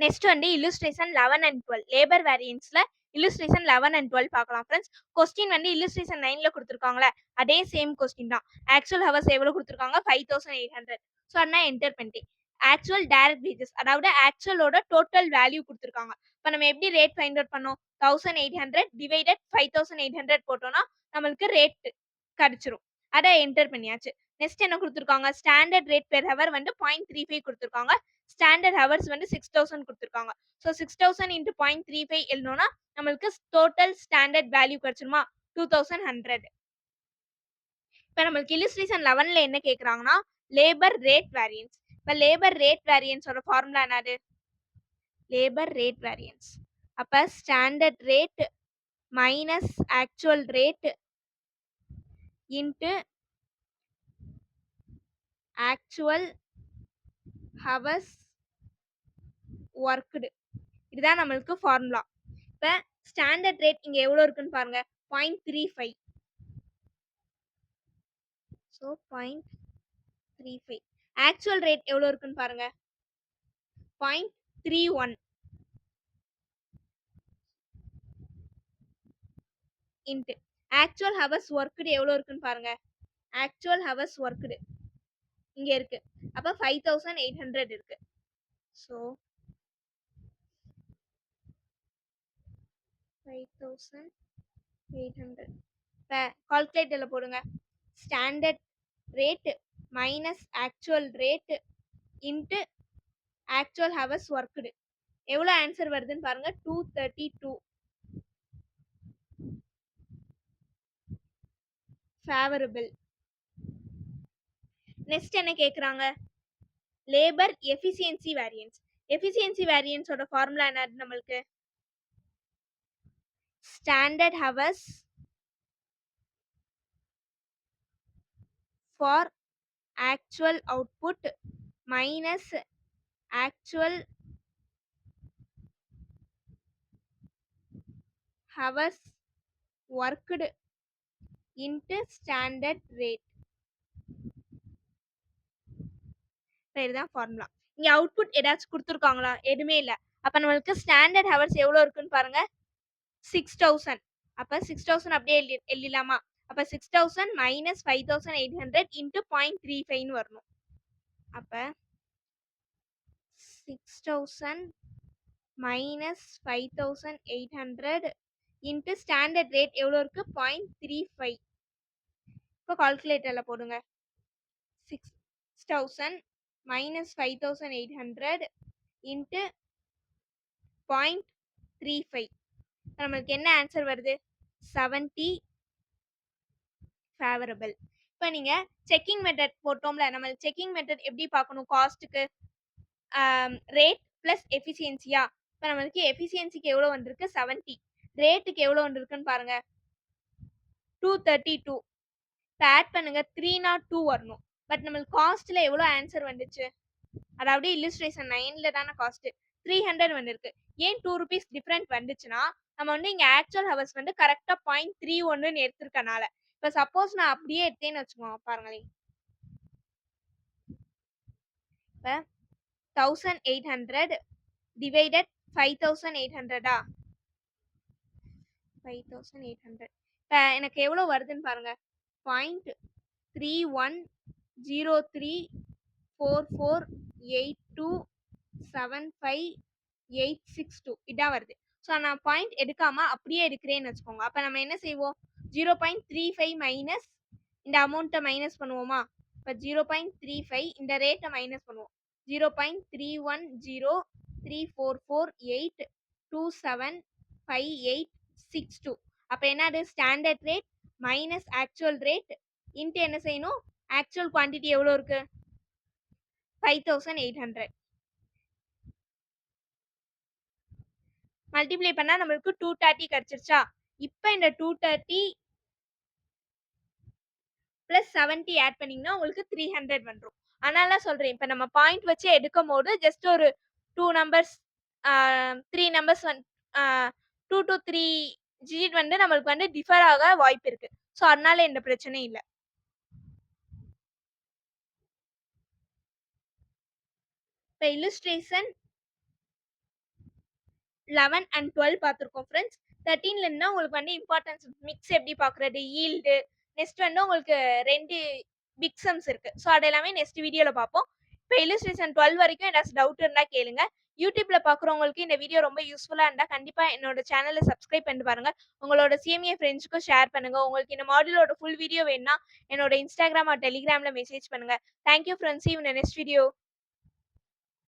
Next வந்து illustration 11 and 12 labour வேரியன்ஸ்ல illustration 11 and 12 பார்க்கலாம் ஃப்ரெண்ட்ஸ். கொஸ்டின் வந்து இல்லுஸ்ட்ரேஷன் 9ல கொடுத்துருக்காங்களே அதே சேம் கொஸ்டின் தான். ஆக்சுவல் ஹவர்ஸ் எவ்வளோ கொடுத்துருக்காங்க 5800. ஸோ அதனால் என்டர் பண்ணிட்டேன். ஆக்சுவல் டைரக்ட் வேஜஸ் அதாவது ஆக்சுவலோட டோட்டல் வேல்யூ கொடுத்துருக்காங்க. இப்போ நம்ம எப்படி ரேட் ஃபைண்ட் அவுட் பண்ணோம் 1800 டிவைடட் 5800 போட்டோம்னா நம்மளுக்கு ரேட் கிடைச்சிரும். அதை என்டர் பண்ணியாச்சு. நெக்ஸ்ட் என்ன கொடுத்துருக்காங்க ஸ்டாண்டர்ட் ரேட் பெர் ஹவர் வந்து 0.35 கொடுத்துருக்காங்க. ஸ்டாண்டர்ட் ஹவர்ஸ் வந்து 6000 கொடுத்துருக்காங்க. ஸோ 6000 இன்ட்டு 0.35 எழுதணும்னா நம்மளுக்கு டோட்டல் ஸ்டாண்டர்ட் வேல்யூ கிடைச்சிருமா 2100. இப்போ நம்மளுக்கு இல்லுஸ்ட்ரேஷன் 11ல என்ன கேட்குறாங்கன்னா லேபர் ரேட் வேரியன்ஸ். இப்போ லேபர் ரேட் வேரியன்ஸோட ஃபார்முலா என்னது லேபர் ரேட் வேரியன்ஸ். அப்போ standard rate minus actual rate into actual hours worked. இதுதான் நம்மளுக்கு ஃபார்முலா. இப்போ ஸ்டாண்டர்ட் ரேட் இங்கே எவ்வளோ இருக்குன்னு பாருங்க 0.35. ஸோ 0.35. ஆக்சுவல் ரேட் எவ்வளோ இருக்குன்னு பாருங்க 0.31 இன்ட்டு ஆக்சுவல் ஹவர்ஸ் ஒர்க்டு எவ்வளோ இருக்குன்னு பாருங்க. ஆக்சுவல் ஹவர்ஸ் ஒர்க்டு இங்கே இருக்கு. அப்போ 5800 இருக்கு. ஸோ 5800 இப்போ கால்குலேட்டரில் போடுங்க. Standard rate minus actual rate into actual hours worked எவ்வளோ ஆன்சர் வருதுன்னு பாருங்க 232 ஃபேவரபிள். நெக்ஸ்ட் என்ன கேட்குறாங்க லேபர் எஃபிஷியன்சி வேரியன்ஸ். எஃபிஷியன்சி வேரியன்ஸோட ஃபார்முலா என்ன நம்மளுக்கு standard hours for actual output minus actual hours worked into standard rate. இதுதான் ஃபார்முலா. இங்க அவுட்புட் ஏதாச்சும் கொடுத்துருக்காங்களா எதுவுமே இல்லை. அப்போ நம்மளுக்கு ஸ்டாண்டர்ட் ஹவர்ஸ் எவ்வளோ இருக்குன்னு பாருங்க 6000. அப்போ 6000 அப்படியே எழுதிடலாமா. அப்போ 6000 மைனஸ் 5800 இன்ட்டு 0.35 வரணும். அப்போ 6000 மைனஸ் 5800 இன்ட்டு ஸ்டாண்டர்ட் ரேட் எவ்வளோ இருக்கு 0.35. இப்போ கால்குலேட்டரில் போடுங்க. 6000 மைனஸ் 5800 இன்ட்டு 0.35. நம்மளுக்கு என்ன ஆன்சர் வருது 70 ஃபேவரபிள். இப்போ நீங்கள் செக்கிங் மெத்தட் போட்டோம்ல நம்ம செக்கிங் மெத்தட் எப்படி பார்க்கணும் காஸ்ட்டுக்கு ரேட் ப்ளஸ் எஃபிஷியன்சியா. இப்போ நம்மளுக்கு எஃபிஷியன்சிக்கு எவ்வளோ வந்திருக்கு 70. ரேட்டுக்கு எவ்வளோ வந்திருக்குன்னு பாருங்க 232. இப்போ ஆட் பண்ணுங்க 302 வரணும். பட் நம்மளுக்கு காஸ்ட்டில் எவ்வளோ ஆன்சர் வந்துச்சு அதாவது இல்லுஸ்ட்ரேஷன் 9ல தானே காஸ்ட் 300 வந்திருக்கு. ஏன் 2 rupees டிஃப்ரெண்ட் வந்துச்சுன்னா நம்ம வந்து இங்கே ஆக்சுவல் ஹவர்ஸ் வந்து கரெக்டாக 0.31 எடுத்திருக்கனால. இப்போ சப்போஸ் நான் அப்படியே எடுத்தேன்னு வச்சுக்கோங்க பாருங்களேன். இப்போ 1800 டிவைடட் 5800 5800. இப்போ எனக்கு எவ்வளோ வருதுன்னு பாருங்க 0.3103448275 இதான் வருது. ஸோ நான் பாயிண்ட் எடுக்காம அப்படியே எடுக்கிறேன்னு வச்சுக்கோங்க. அப்போ நம்ம என்ன செய்வோம் 0.35 மைனஸ் இந்த அமௌண்ட்டை மைனஸ் பண்ணுவோமா. இப்போ 0.35 இந்த ரேட்டை மைனஸ் பண்ணுவோம் 0.3103448275 அப்போ என்னது standard rate minus actual rate into என்ன செய்யணும் ஆக்சுவல் குவான்டிட்டி எவ்வளோ இருக்கு 5800 மல்டிப்ளை பண்ணா நம்மளுக்கு 230 கிடைச்சிருச்சா. இப்போ இந்த 230 ப்ளஸ் 70 ஆட் பண்ணிங்கன்னா உங்களுக்கு 300 வந்துடும். அதனால சொல்கிறேன் இப்போ நம்ம பாயிண்ட் வச்சு எடுக்கும் போது ஜஸ்ட் ஒரு 2 நம்பர்ஸ் 3 நம்பர்ஸ் 2 to 3 டிஜிட் வந்து நம்மளுக்கு வந்து டிஃபர் ஆக வாய்ப்பு இருக்கு. ஸோ அதனால எந்த பிரச்சனையும் இல்லை. இப்போ இல்லுஸ்ட்ரேஷன் 11 அண்ட் 12 பார்த்துருக்கோம் ஃப்ரெண்ட்ஸ். 13ல இருந்தா உங்களுக்கு வந்து இம்பார்ட்டன்ஸ் மிக்ஸ் எப்படி பார்க்குறது, ஈல்டு, நெக்ஸ்ட் வந்து உங்களுக்கு 2 பிக் சம்ஸ் இருக்கு. ஸோ அது எல்லாமே நெக்ஸ்ட் வீடியோல பார்ப்போம். இப்போ இல்லுஸ்ட்ரேஷன் 12 வரைக்கும் ஏதாச்சும் டவுட் இருந்தா கேளுங்க. யூடியூப்ல பார்க்குறவங்களுக்கு இந்த வீடியோ ரொம்ப யூஸ்ஃபுல்லா இருந்தா கண்டிப்பா என்னோட சேனலை சப்ஸ்கிரைப் பண்ணிட்டு பாருங்க. உங்களோட சிஎம்ஏ ஃப்ரெண்ட்ஸ்க்கும் ஷேர் பண்ணுங்க. உங்களுக்கு இந்த மாடியூலோட ஃபுல் வீடியோ வேணும்னா என்னோட இன்ஸ்டாகிராம் ஆர் டெலிகிராம்ல மெசேஜ் பண்ணுங்க. Thank you friends. See you in the next video.